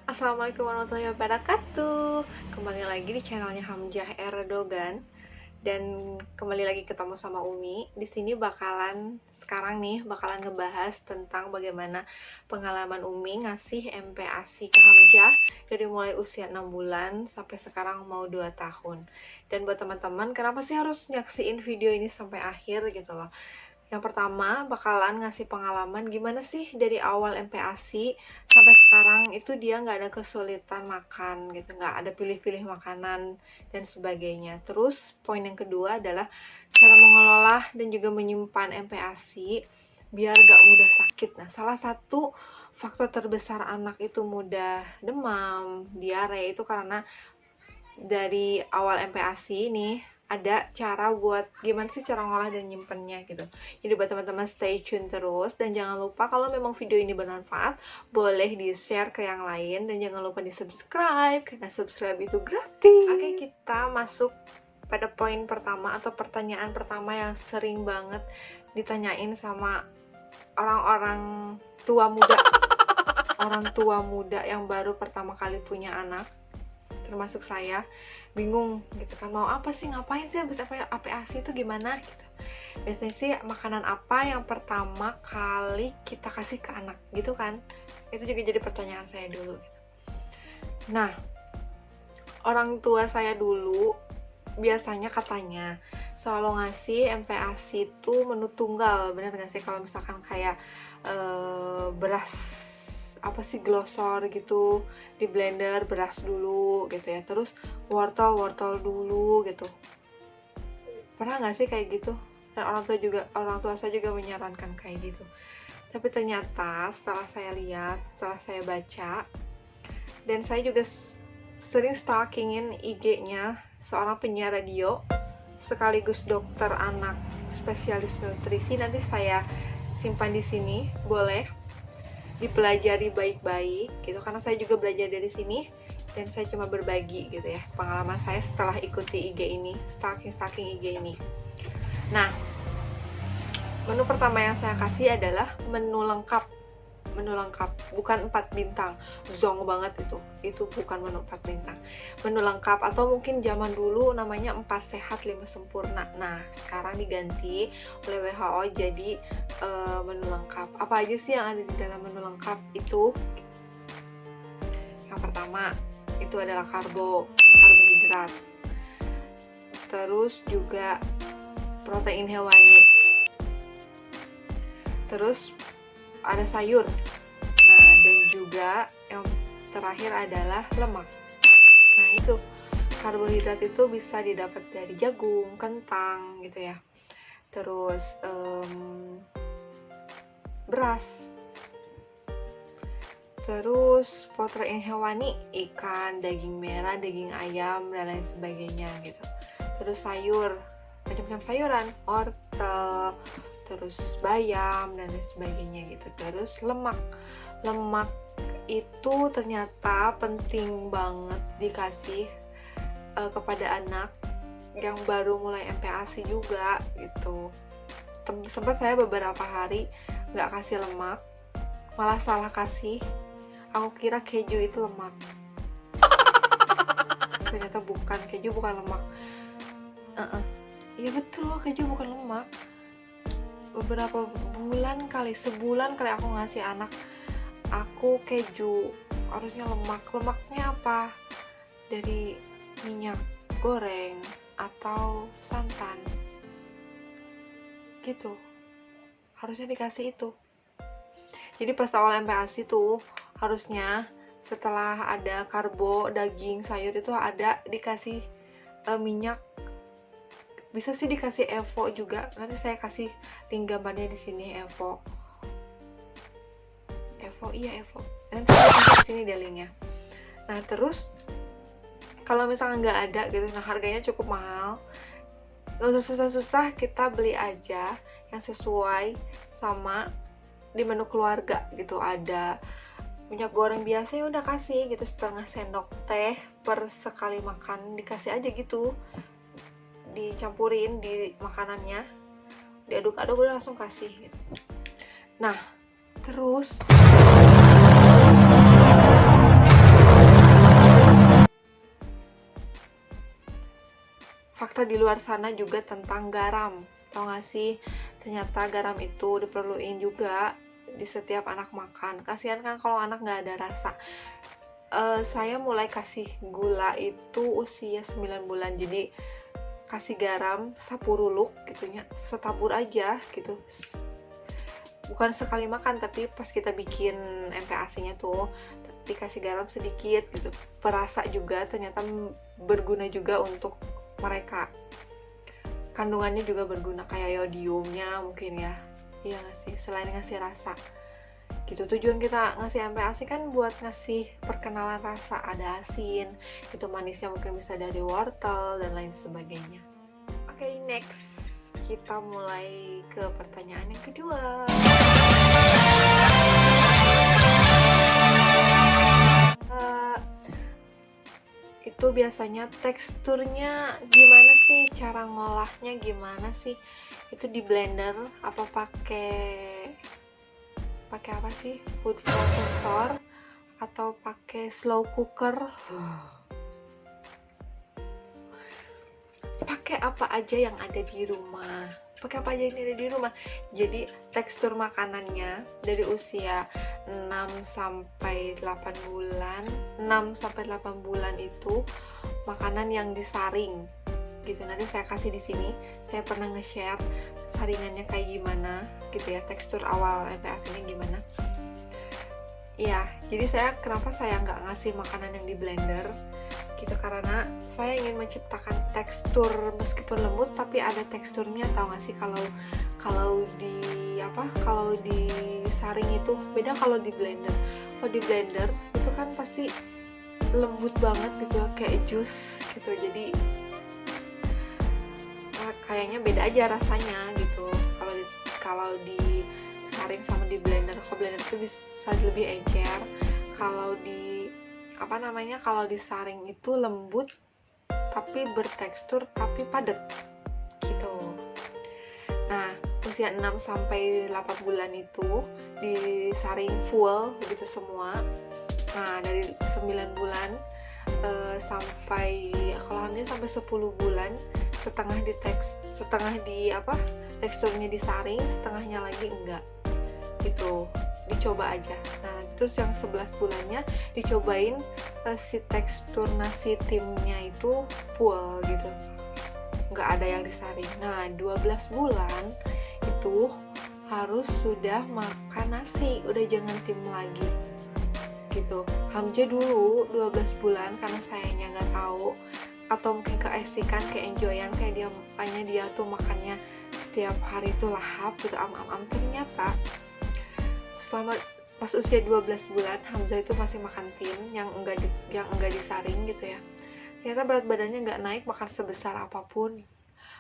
Assalamualaikum warahmatullahi wabarakatuh. Kembali lagi di channelnya Hamzah Erdogan. Dan kembali lagi ketemu sama Umi. Di sini sekarang bakalan ngebahas tentang bagaimana pengalaman Umi ngasih MPASI ke Hamzah dari mulai usia 6 bulan sampai sekarang mau 2 tahun. Dan buat teman-teman, kenapa sih harus nyaksiin video ini sampai akhir gitu loh. Yang pertama, bakalan ngasih pengalaman gimana sih dari awal MPASI sampai sekarang itu dia nggak ada kesulitan makan gitu, nggak ada pilih-pilih makanan dan sebagainya. Terus poin yang kedua adalah cara mengelola dan juga menyimpan MPASI biar nggak mudah sakit. Nah, salah satu faktor terbesar anak itu mudah demam, diare itu karena dari awal MPASI ini ada cara buat gimana sih cara ngolah dan nyimpennya gitu. Jadi buat teman-teman stay tune terus, dan jangan lupa kalau memang video ini bermanfaat boleh di share ke yang lain, dan jangan lupa di subscribe karena subscribe itu gratis. Oke, kita masuk pada poin pertama atau pertanyaan pertama yang sering banget ditanyain sama orang-orang tua muda orang tua muda yang baru pertama kali punya anak, termasuk saya, bingung gitu kan, mau apa sih, ngapain sih habis APASI itu gimana gitu. Biasanya sih makanan apa yang pertama kali kita kasih ke anak gitu kan, itu juga jadi pertanyaan saya dulu gitu. Nah, orang tua saya dulu biasanya katanya selalu ngasih MPASI itu menu tunggal, bener gak sih? Kalau misalkan kayak beras apa sih, glosor gitu, di blender beras dulu gitu ya, terus wortel dulu gitu. Pernah nggak sih kayak gitu? Dan orang tua saya juga menyarankan kayak gitu. Tapi ternyata setelah saya lihat, setelah saya baca, dan saya juga sering stalkingin IG-nya seorang penyiar radio sekaligus dokter anak spesialis nutrisi. Nanti saya simpan di sini, boleh dipelajari baik-baik gitu, karena saya juga belajar dari sini dan saya cuma berbagi gitu ya pengalaman saya setelah ikuti IG ini, stalking IG ini. Nah, menu pertama yang saya kasih adalah menu lengkap, bukan 4 bintang, zong banget itu bukan menu 4 bintang, menu lengkap, atau mungkin zaman dulu namanya 4 sehat 5 sempurna. Nah, sekarang diganti oleh WHO jadi menu lengkap. Apa aja sih yang ada di dalam menu lengkap itu? Yang pertama itu adalah karbohidrat, terus juga protein hewani, terus ada sayur. Nah, dan juga yang terakhir adalah lemak. Nah, itu karbohidrat itu bisa didapat dari jagung, kentang gitu ya. Terus beras. Terus protein hewani, ikan, daging merah, daging ayam, dan lain sebagainya gitu. Terus sayur, macam-macam sayuran, wortel, terus bayam, dan lain sebagainya gitu. Terus lemak itu ternyata penting banget dikasih kepada anak yang baru mulai MPASI juga gitu. Sempat saya beberapa hari nggak kasih lemak, malah salah kasih. Aku kira keju itu lemak, ternyata bukan, keju bukan lemak. Iya betul, keju bukan lemak. Beberapa bulan kali, sebulan kali aku ngasih anak aku keju, harusnya lemaknya apa, dari minyak goreng atau santan gitu, harusnya dikasih itu. Jadi pas awal MPASI tuh harusnya setelah ada karbo, daging, sayur itu ada dikasih minyak. Bisa sih dikasih Evo juga. Nanti saya kasih link gambarnya di sini, Evo. Nanti saya kasih di sini deh linknya. Nah, terus kalau misalnya nggak ada gitu, nah harganya cukup mahal, nggak usah susah-susah, kita beli aja yang sesuai sama di menu keluarga gitu. Ada minyak goreng biasa, ya udah kasih gitu setengah sendok teh per sekali makan, dikasih aja gitu, dicampurin di makanannya, diaduk-aduk udah langsung kasih gitu. Nah, terus fakta di luar sana juga tentang garam. Tau gak sih, ternyata garam itu diperluin juga di setiap anak makan. Kasihan kan kalau anak gak ada rasa. Saya mulai kasih gula itu usia 9 bulan, jadi kasih garam sapuruluk gitunya, setabur aja gitu, bukan sekali makan, tapi pas kita bikin MPASI-nya tuh dikasih garam sedikit gitu, perasa juga, ternyata berguna juga untuk mereka, kandungannya juga berguna kayak yodiumnya mungkin ya, iya gak sih, selain ngasih rasa gitu. Tujuan kita ngasih MPASI kan buat ngasih perkenalan rasa, ada asin, itu manisnya mungkin bisa dari wortel dan lain sebagainya. Oke, next kita mulai ke pertanyaan yang kedua. Itu biasanya teksturnya gimana sih, cara ngolahnya gimana sih, itu di blender apa pakai apa sih, food processor atau pakai slow cooker, pakai apa aja yang ada di rumah, jadi tekstur makanannya dari usia 6 sampai 8 bulan itu makanan yang disaring gitu. Nanti saya kasih di sini, saya pernah nge-share saringannya kayak gimana gitu ya, tekstur awal MPASI-nya gimana ya. Jadi kenapa saya nggak ngasih makanan yang di blender gitu, karena saya ingin menciptakan tekstur meskipun lembut tapi ada teksturnya. Tahu nggak sih, kalau disaring itu beda kalau di blender. Kalau di blender itu kan pasti lembut banget gitu, kayak jus gitu, jadi kayaknya beda aja rasanya gitu kalau disaring sama di blender. Kalau blender itu bisa lebih encer, kalau kalau disaring itu lembut tapi bertekstur tapi padat gitu. Nah, usia 6 sampai 8 bulan itu disaring full begitu semua. Nah, dari 9 bulan sampai kalau hamil sampai 10 bulan setengah teksturnya disaring, setengahnya lagi enggak gitu, dicoba aja. Nah, terus yang 11 bulannya dicobain si tekstur nasi timnya itu full gitu, nggak ada yang disaring. Nah, 12 bulan itu harus sudah makan nasi, udah jangan tim lagi gitu. Hamzah dulu 12 bulan karena sayanya nggak tahu, atau mungkin keasikan, keenjoyan, kayak dia tuh makannya setiap hari itu lahap gitu, ternyata selama pas usia 12 bulan Hamzah itu masih makan tim yang enggak disaring gitu ya. Ternyata berat badannya nggak naik, makan sebesar apapun.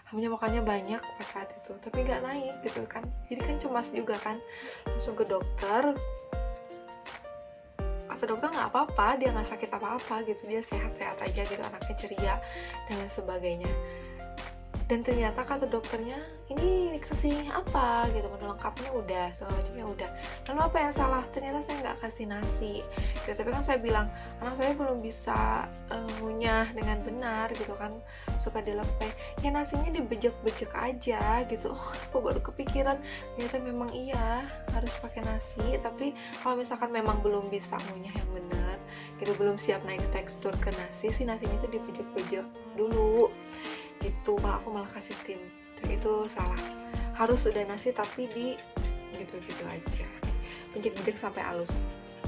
Hamzah makannya banyak pas saat itu, tapi nggak naik gitu kan. Jadi kan cemas juga kan, langsung ke dokter. Kata dokter nggak apa-apa, dia nggak sakit apa-apa gitu, dia sehat-sehat aja gitu, anaknya ceria dan lain sebagainya. Dan ternyata kata dokternya, ini dikasih apa gitu, menu lengkapnya udah, segala macamnya udah. Lalu apa yang salah? Ternyata saya nggak kasih nasi gitu. Tapi kan saya bilang, anak saya belum bisa ngunyah dengan benar gitu kan, suka dilepeh, ya nasinya dibejek-bejek aja gitu. Aku baru kepikiran, ternyata memang iya harus pakai nasi. Tapi kalau misalkan memang belum bisa ngunyah yang benar gitu, belum siap naik tekstur ke nasi, si nasinya itu dibejek-bejek dulu gitu. Aku malah kasih tim, itu salah. Harus udah nasi tapi di gitu-gitu aja, bejek-bejek sampai halus.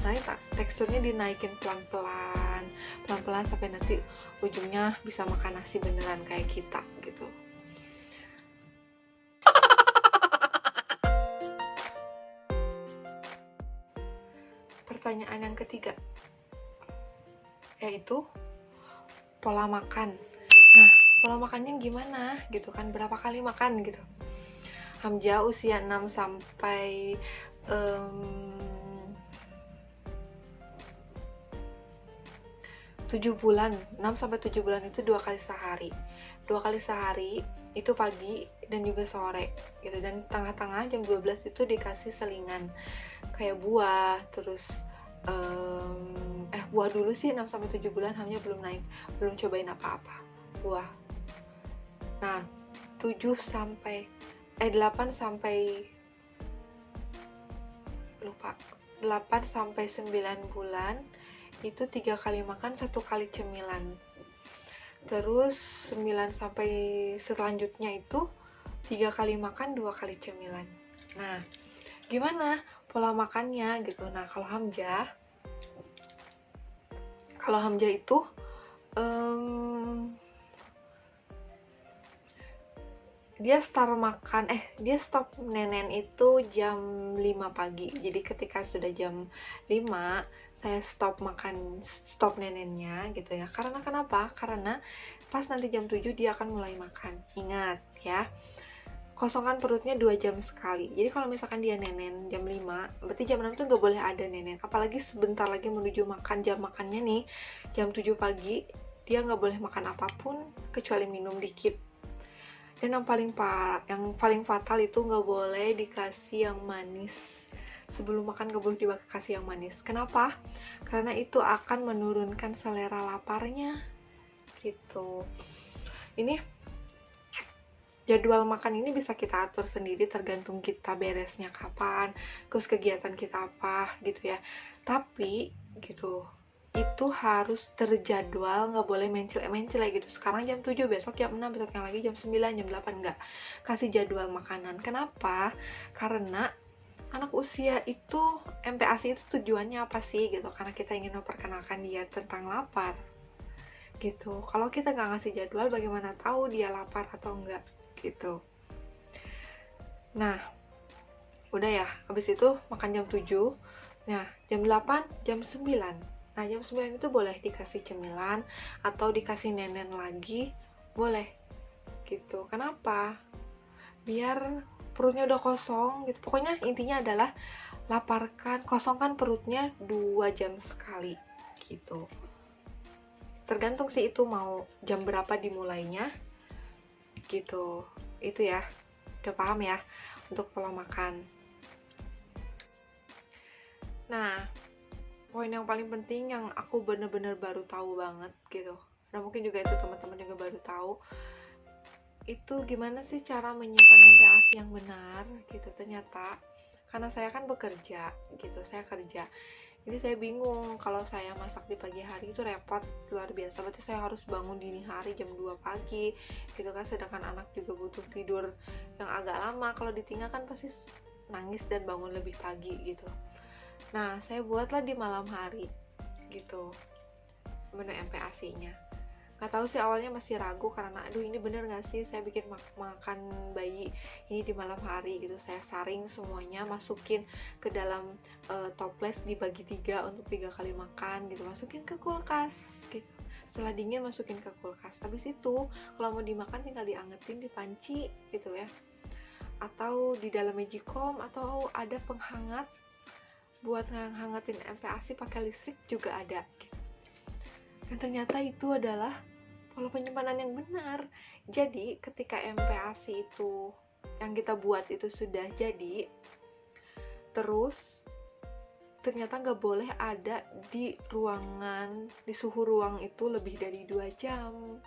Nah, teksturnya dinaikin pelan-pelan sampai nanti ujungnya bisa makan nasi beneran kayak kita gitu. Pertanyaan yang ketiga yaitu pola makan. Nah, pola makannya gimana gitu kan, berapa kali makan gitu. Hamzah usia 6 sampai 7 bulan, 6 sampai 7 bulan itu 2 kali sehari. 2 kali sehari itu pagi dan juga sore gitu. Dan tengah-tengah jam 12 itu dikasih selingan kayak buah, terus buah dulu sih. 6 sampai 7 bulan Hamzah belum cobain apa-apa buah. Nah, 7 sampai 8 sampai lupa 8 sampai 9 bulan itu 3 kali makan, 1 kali cemilan. Terus 9 sampai selanjutnya itu 3 kali makan, 2 kali cemilan. Nah, gimana pola makannya gitu. Nah, kalau Hamzah itu dia stop nenen itu jam 5 pagi. Jadi ketika sudah jam 5 saya stop nenennya gitu ya. Karena kenapa? Karena pas nanti jam 7 dia akan mulai makan. Ingat ya, kosongkan perutnya 2 jam sekali. Jadi kalau misalkan dia nenen jam 5, berarti jam 6 tuh nggak boleh ada nenen. Apalagi sebentar lagi menuju makan, jam makannya nih jam 7 pagi, dia nggak boleh makan apapun kecuali minum dikit. Dan yang paling fatal itu nggak boleh dikasih yang manis. Sebelum makan nggak boleh dikasih yang manis. Kenapa? Karena itu akan menurunkan selera laparnya gitu. Ini jadwal makan ini bisa kita atur sendiri tergantung kita beresnya kapan, terus kegiatan kita apa gitu ya. Tapi gitu, itu harus terjadwal, nggak boleh mencel gitu. Sekarang jam 7, besok jam 6, besok yang lagi jam 9, jam 8, nggak. Kasih jadwal makanan. Kenapa? Karena anak usia itu, MPASI itu tujuannya apa sih gitu? Karena kita ingin memperkenalkan dia tentang lapar gitu. Kalau kita nggak ngasih jadwal, bagaimana tahu dia lapar atau enggak gitu. Nah, udah ya, habis itu makan jam 7. Nah, jam 8, jam 9. Nah, jam 9 itu boleh dikasih cemilan atau dikasih nenen lagi, boleh gitu. Kenapa? Biar perutnya udah kosong gitu. Pokoknya intinya adalah kosongkan perutnya 2 jam sekali gitu. Tergantung sih itu mau jam berapa dimulainya gitu. Itu ya, udah paham ya untuk pola makan. Nah, poin yang paling penting yang aku bener-bener baru tahu banget gitu, dan mungkin juga itu teman-teman juga baru tahu, itu gimana sih cara menyimpan MPASI yang benar gitu. Ternyata karena saya kan bekerja gitu, saya kerja, jadi saya bingung kalau saya masak di pagi hari itu repot luar biasa. Berarti saya harus bangun dini hari jam 2 pagi gitu kan, sedangkan anak juga butuh tidur yang agak lama. Kalau ditinggal kan pasti nangis dan bangun lebih pagi gitu. Nah, saya buatlah di malam hari gitu menu MPASI-nya. Gak tahu sih, awalnya masih ragu karena aduh ini bener gak sih saya bikin makan bayi ini di malam hari gitu. Saya saring semuanya, masukin ke dalam toples, dibagi 3 untuk 3 kali makan gitu, masukin ke kulkas gitu. Setelah dingin masukin ke kulkas. Habis itu kalau mau dimakan tinggal diangetin di panci gitu ya, atau di dalam magicom, atau ada penghangat buat ngehangatin MPASI pakai listrik juga ada gitu. Dan ternyata itu adalah pola penyimpanan yang benar. Jadi ketika MPASI itu yang kita buat itu sudah jadi, terus ternyata nggak boleh ada di ruangan, di suhu ruang itu lebih dari 2 jam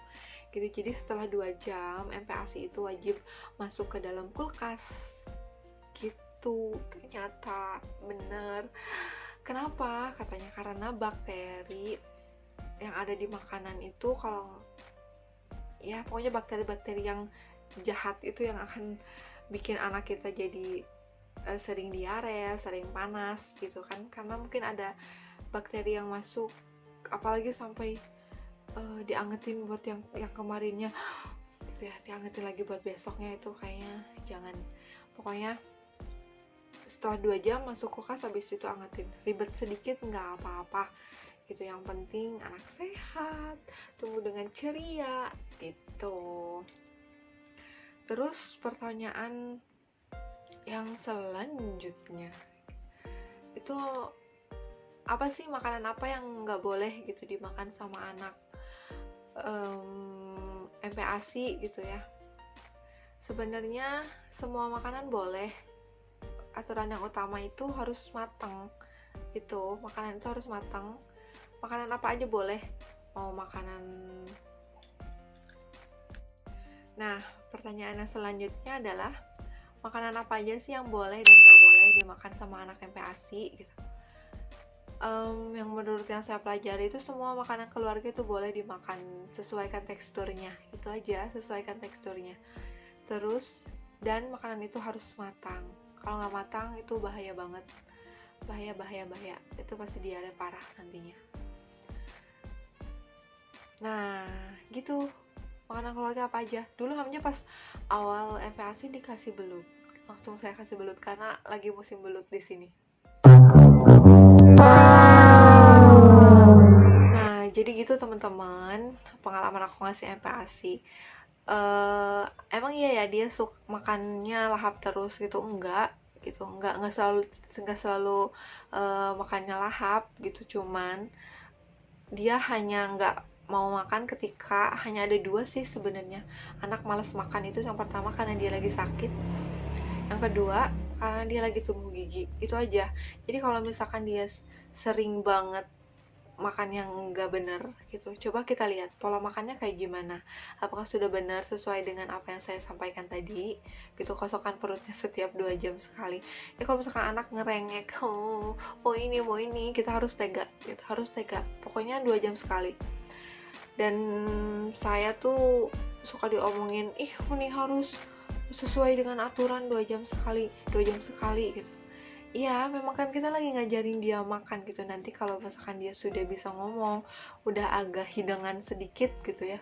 gitu. Jadi setelah 2 jam MPASI itu wajib masuk ke dalam kulkas gitu. Ternyata bener. Kenapa? Katanya karena bakteri yang ada di makanan itu, kalau ya pokoknya bakteri-bakteri yang jahat itu yang akan bikin anak kita jadi sering diare, sering panas gitu kan, karena mungkin ada bakteri yang masuk. Apalagi sampai diangetin buat yang kemarinnya gitu ya, diangetin lagi buat besoknya, itu kayaknya jangan. Pokoknya setelah 2 jam masuk kulkas, habis itu angetin. Ribet sedikit nggak apa-apa gitu, yang penting anak sehat, tumbuh dengan ceria gitu. Terus pertanyaan yang selanjutnya itu, apa sih makanan apa yang nggak boleh gitu dimakan sama anak MPASI gitu ya. Sebenarnya semua makanan boleh, aturan yang utama itu harus matang. Itu makanan itu harus matang. Makanan apa aja boleh, mau makanan Nah, pertanyaan yang selanjutnya adalah makanan apa aja sih yang boleh dan nggak boleh dimakan sama anak MPASI gitu. Yang menurut yang saya pelajari itu semua makanan keluarga itu boleh dimakan, sesuaikan teksturnya, itu aja, sesuaikan teksturnya. Terus, dan makanan itu harus matang. Kalau nggak matang itu bahaya banget, bahaya, itu pasti diare parah nantinya. Nah, gitu, makanan keluarga apa aja. Dulu Hamnya pas awal MPASI dikasih belut, langsung saya kasih belut karena lagi musim belut di sini. Nah, jadi gitu teman-teman, pengalaman aku ngasih MPASI. Emang iya ya dia suka makannya lahap terus gitu, enggak selalu makannya lahap gitu, cuman dia hanya nggak mau makan ketika hanya ada 2 sih sebenarnya. Anak malas makan itu yang pertama karena dia lagi sakit, yang kedua karena dia lagi tumbuh gigi, itu aja. Jadi kalau misalkan dia sering banget makan yang nggak benar gitu, coba kita lihat pola makannya kayak gimana, apakah sudah benar sesuai dengan apa yang saya sampaikan tadi gitu, kosongkan perutnya setiap 2 jam sekali. Ya kalau misalkan anak ngerengek, mau ini, kita harus tega gitu, pokoknya 2 jam sekali. Dan saya tuh suka diomongin, ini harus sesuai dengan aturan 2 jam sekali gitu. Iya, memang kan kita lagi ngajarin dia makan gitu. Nanti kalau misalkan dia sudah bisa ngomong, udah agak hidangan sedikit gitu ya,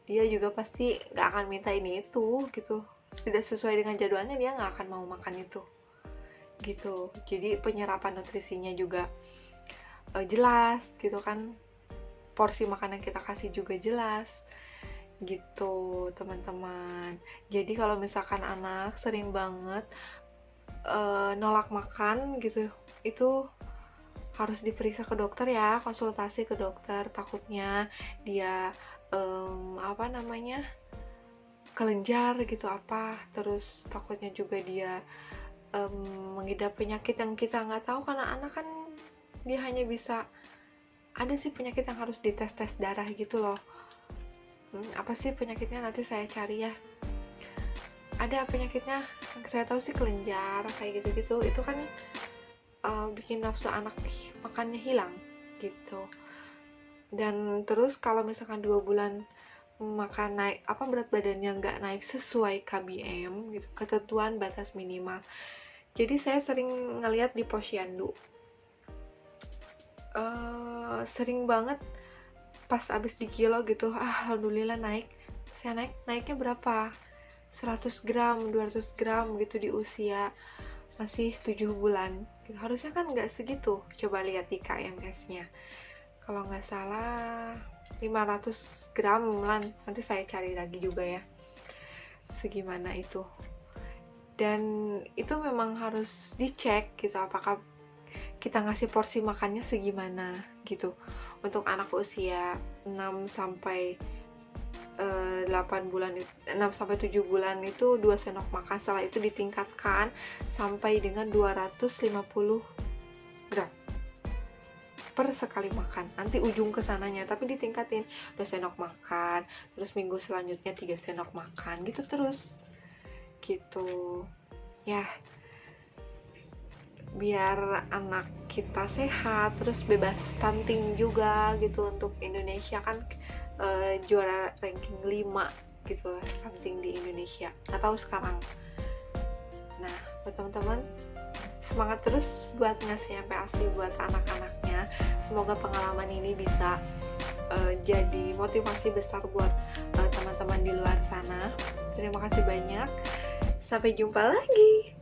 dia juga pasti gak akan minta ini itu gitu. Tidak sesuai dengan jadwalnya, dia gak akan mau makan itu gitu. Jadi penyerapan nutrisinya juga jelas gitu kan, porsi makanan kita kasih juga jelas gitu teman-teman. Jadi kalau misalkan anak sering banget nolak makan gitu, itu harus diperiksa ke dokter ya, konsultasi ke dokter. Takutnya dia kelenjar gitu terus takutnya juga dia mengidap penyakit yang kita nggak tahu, karena anak kan dia hanya bisa, ada sih penyakit yang harus dites darah gitu loh. Apa sih penyakitnya, nanti saya cari ya. Ada penyakitnya yang saya tahu sih kelenjar kayak gitu, itu kan bikin nafsu anak makannya hilang gitu. Dan terus kalau misalkan 2 bulan makan naik berat badannya nggak naik sesuai KBM gitu, ketentuan batas minimal. Jadi saya sering ngeliat di Posyandu, sering banget pas abis di kilo gitu, alhamdulillah naiknya berapa, 100 gram, 200 gram gitu di usia masih 7 bulan gitu. Harusnya kan nggak segitu, coba lihat di KMS-nya, kalau nggak salah 500 gram lah, nanti saya cari lagi juga ya segimana itu. Dan itu memang harus dicek gitu, apakah kita ngasih porsi makannya segimana gitu. Untuk anak usia 6 sampai 7 bulan itu 2 sendok makan, setelah itu ditingkatkan sampai dengan 250 gram per sekali makan, nanti ujung kesananya, tapi ditingkatin 2 sendok makan, terus minggu selanjutnya 3 sendok makan gitu terus gitu ya, biar anak kita sehat, terus bebas stunting juga gitu. Untuk Indonesia kan juara ranking 5 gitu lah stunting di Indonesia, nggak tahu sekarang. Nah buat teman-teman, semangat terus buat ngasih MPASI buat anak-anaknya. Semoga pengalaman ini bisa jadi motivasi besar buat teman-teman di luar sana. Terima kasih banyak, sampai jumpa lagi.